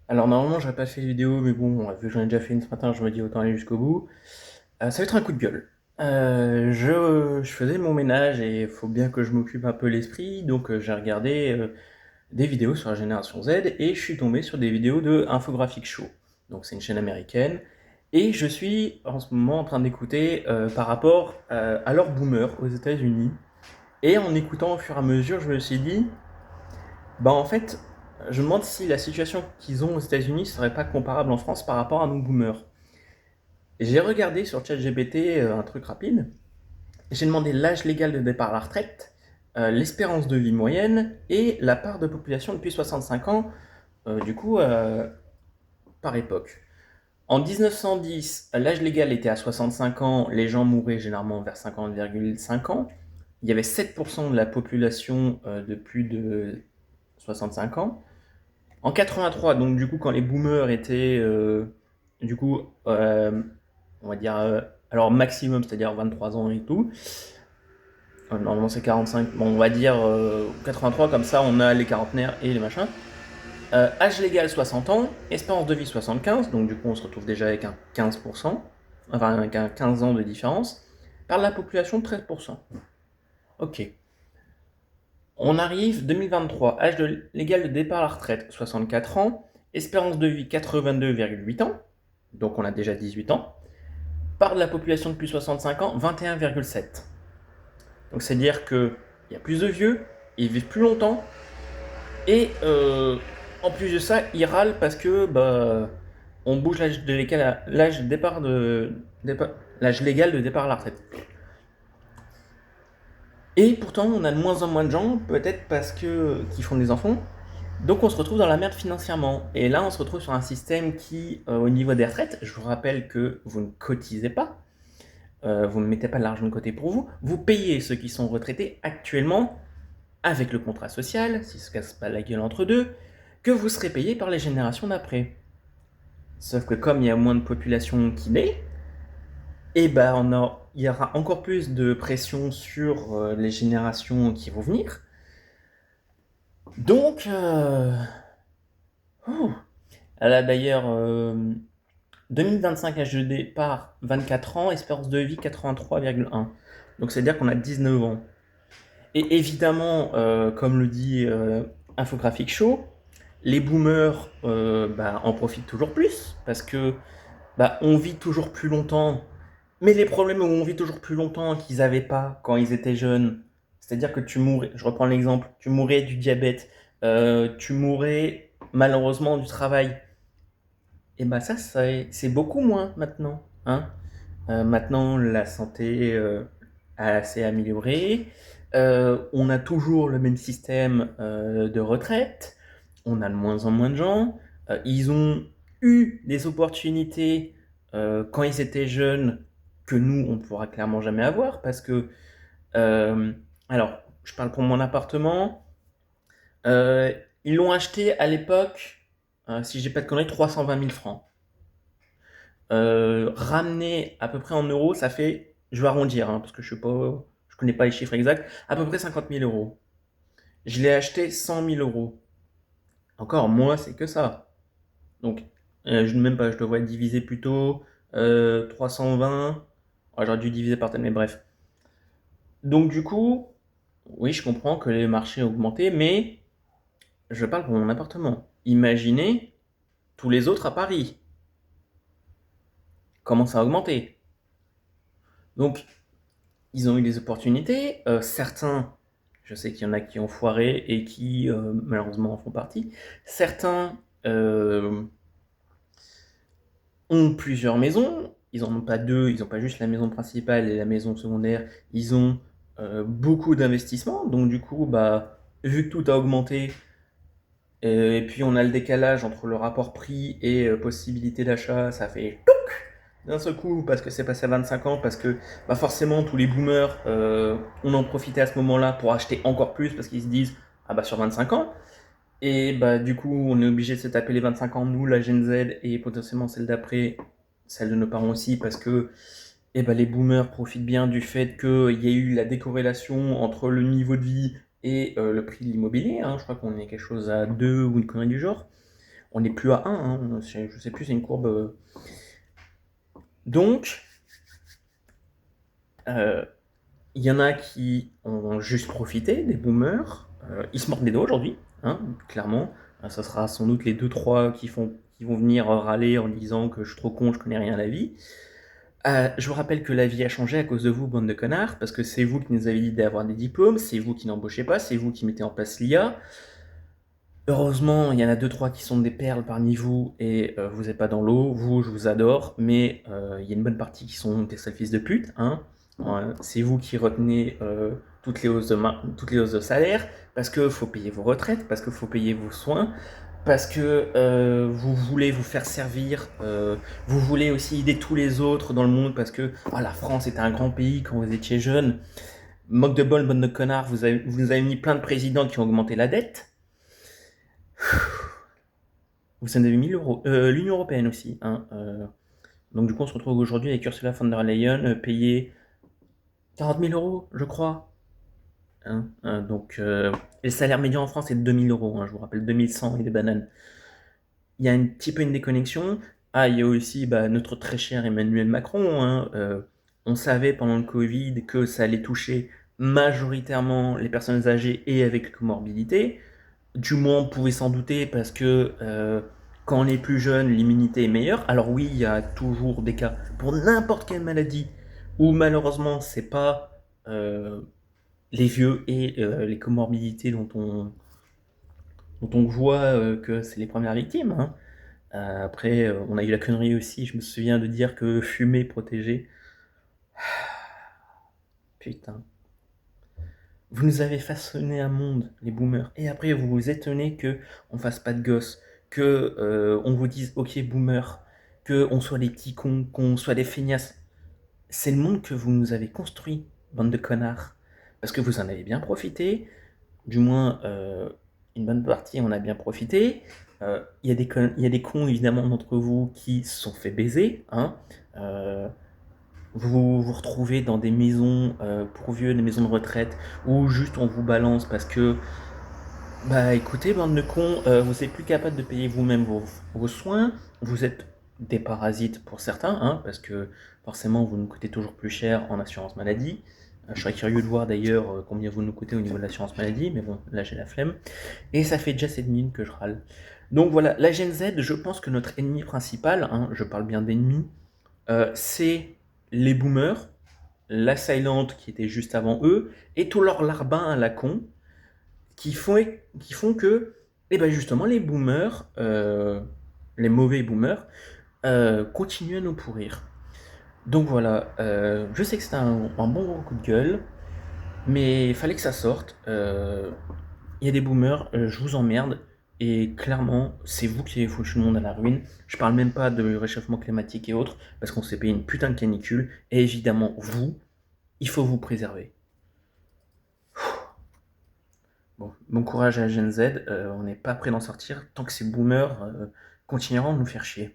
Alors normalement j'aurais pas fait de vidéo, mais bon, vu que j'en ai déjà fait une ce matin, je me dis autant aller jusqu'au bout. Ça va être un coup de gueule. Je faisais mon ménage et il faut bien que je m'occupe un peu l'esprit, donc j'ai regardé des vidéos sur la génération Z et je suis tombé sur des vidéos de Infographic Show. Donc c'est une chaîne américaine. Et je suis en ce moment en train d'écouter par rapport à leur boomer aux États-Unis. Et en écoutant au fur et à mesure, je me suis dit, bah en fait, je me demande si la situation qu'ils ont aux États-Unis serait pas comparable en France par rapport à nos boomers. J'ai regardé sur ChatGPT un truc rapide. J'ai demandé l'âge légal de départ à la retraite, l'espérance de vie moyenne et la part de population depuis 65 ans, du coup, par époque. En 1910, l'âge légal était à 65 ans, les gens mouraient généralement vers 50,5 ans. Il y avait 7% de la population de plus de 65 ans. En 83, donc du coup, quand les boomers étaient, du coup, on va dire, alors maximum, c'est-à-dire 23 ans et tout, normalement c'est 45, bon, on va dire 83, comme ça on a les quarantenaires et les machins. Âge légal 60 ans, espérance de vie 75, donc du coup on se retrouve déjà avec un 15%, enfin avec un 15 ans de différence, par la population 13%. Ok. On arrive 2023, légal de départ à la retraite 64 ans, espérance de vie 82,8 ans, donc on a déjà 18 ans, part de la population depuis 65 ans 21,7. Donc c'est à dire qu'il y a plus de vieux, ils vivent plus longtemps, et en plus de ça, ils râlent parce que on bouge l'âge de départ l'âge légal de départ à la retraite. Et pourtant, on a de moins en moins de gens, peut-être parce que qui font des enfants. Donc on se retrouve dans la merde financièrement. Et là, on se retrouve sur un système qui, au niveau des retraites, je vous rappelle que vous ne cotisez pas, vous ne mettez pas de l'argent de côté pour vous, vous payez ceux qui sont retraités actuellement avec le contrat social, s'ils ne se cassent pas la gueule entre deux, que vous serez payé par les générations d'après. Sauf que comme il y a moins de population qui naît, et il y aura encore plus de pression sur les générations qui vont venir. Donc, oh, là d'ailleurs, 2025 âge de départ 24 ans, espérance de vie 83,1. Donc c'est-à-dire qu'on a 19 ans. Et évidemment, comme le dit Infographic Show, les boomers en profitent toujours plus parce que on vit toujours plus longtemps. Mais les problèmes où on vit toujours plus longtemps qu'ils n'avaient pas quand ils étaient jeunes, c'est-à-dire que tu mourrais, je reprends l'exemple, tu mourrais du diabète, tu mourrais malheureusement du travail, et ça, c'est beaucoup moins maintenant. Hein. Maintenant, la santé a assez amélioré. On a toujours le même système de retraite. On a de moins en moins de gens. Ils ont eu des opportunités quand ils étaient jeunes que nous, on ne pourra clairement jamais avoir parce que, euh, alors, je parle pour mon appartement. Euh, Ils l'ont acheté à l'époque, si j'ai pas de conneries, 320 000 francs. Ramené à peu près en euros, ça fait, je vais arrondir, parce que je connais pas les chiffres exacts, à peu près 50 000 euros. Je l'ai acheté 100 000 euros. Encore, moi, c'est que ça. Donc, je ne même pas, je devrais diviser plutôt 320. Ah, j'aurais dû diviser par tel, mais bref. Donc, du coup, oui, je comprends que les marchés ont augmenté, mais je parle pour mon appartement. Imaginez tous les autres à Paris. Comment ça a augmenté? Donc, ils ont eu des opportunités. Certains, je sais qu'il y en a qui ont foiré et qui malheureusement en font partie. Certains ont plusieurs maisons. Ils n'en ont pas deux, ils n'ont pas juste la maison principale et la maison secondaire. Ils ont beaucoup d'investissements. Donc du coup, vu que tout a augmenté, et puis on a le décalage entre le rapport prix et possibilité d'achat, ça fait d'un seul coup parce que c'est passé à 25 ans, parce que forcément tous les boomers on en profitait à ce moment-là pour acheter encore plus parce qu'ils se disent ah sur 25 ans. Et du coup on est obligé de se taper les 25 ans, nous la Gen Z et potentiellement celle d'après, celle de nos parents aussi, parce que les boomers profitent bien du fait qu'il y a eu la décorrélation entre le niveau de vie et le prix de l'immobilier. Hein. Je crois qu'on est quelque chose à 2 ou une connerie du genre. On n'est plus à 1, hein, je sais plus, c'est une courbe. Donc, il y en a qui ont juste profité, des boomers. Ils se mordent les doigts aujourd'hui, hein, clairement. Ça sera sans doute les 2-3 qui vont venir râler en disant que je suis trop con, je connais rien à la vie. Je vous rappelle que la vie a changé à cause de vous, bande de connards, parce que c'est vous qui nous avez dit d'avoir des diplômes, c'est vous qui n'embauchez pas, c'est vous qui mettez en place l'IA. Heureusement, il y en a 2-3 qui sont des perles parmi vous et vous n'êtes pas dans l'eau. Vous, je vous adore, mais il y a une bonne partie qui sont des sales fils de pute. Hein. C'est vous qui retenez toutes les hausses de salaire parce qu'il faut payer vos retraites, parce qu'il faut payer vos soins, parce que vous voulez vous faire servir, vous voulez aussi aider tous les autres dans le monde parce que la France était un grand pays quand vous étiez jeune. Moque de bol, bonne de connard, vous nous avez mis plein de présidents qui ont augmenté la dette. Vous en avez 1000 euros. L'Union Européenne aussi. Hein, donc du coup, on se retrouve aujourd'hui avec Ursula von der Leyen payée 40 000 euros, je crois. Hein, donc, le salaire médian en France est de 2000 euros. Hein, je vous rappelle, 2100 et des bananes. Il y a un petit peu une déconnexion. Il y a aussi notre très cher Emmanuel Macron. Hein, on savait pendant le Covid que ça allait toucher majoritairement les personnes âgées et avec comorbidité. Du moins, on pouvait s'en douter parce que quand on est plus jeune, l'immunité est meilleure. Alors oui, il y a toujours des cas pour n'importe quelle maladie où malheureusement, c'est pas les vieux et les comorbidités dont on voit que c'est les premières victimes. Hein. Après, on a eu la connerie aussi, je me souviens de dire que fumer protégeait. Putain. Vous nous avez façonné un monde, les boomers, et après vous vous étonnez que on fasse pas de gosses, que on vous dise ok boomer, que on soit des petits cons, qu'on soit des feignasses. C'est le monde que vous nous avez construit, bande de connards, parce que vous en avez bien profité, du moins une bonne partie en a bien profité. Il y a des cons évidemment d'entre vous qui se sont fait baiser, hein. Vous vous retrouvez dans des maisons pour vieux, des maisons de retraite, où juste on vous balance parce que, écoutez, bande de cons, vous êtes plus capable de payer vous-même vos soins, vous êtes des parasites pour certains, hein, parce que forcément vous nous coûtez toujours plus cher en assurance maladie. Je serais curieux de voir d'ailleurs combien vous nous coûtez au niveau de l'assurance maladie, mais bon, là j'ai la flemme. Et ça fait déjà 7 minutes que je râle. Donc voilà, la Gen Z, je pense que notre ennemi principal, hein, je parle bien d'ennemi, c'est les boomers, la Silent qui était juste avant eux, et tous leurs larbins à la con, qui font que, justement, les boomers, les mauvais boomers, continuent à nous pourrir. Donc voilà, je sais que c'était un bon gros coup de gueule, mais il fallait que ça sorte. Il y a des boomers, je vous emmerde, et clairement, c'est vous qui avez foutu le monde à la ruine. Je parle même pas de réchauffement climatique et autres, parce qu'on s'est payé une putain de canicule, et évidemment, vous, il faut vous préserver. Bon courage à la Gen Z, on n'est pas prêt d'en sortir tant que ces boomers continueront de nous faire chier.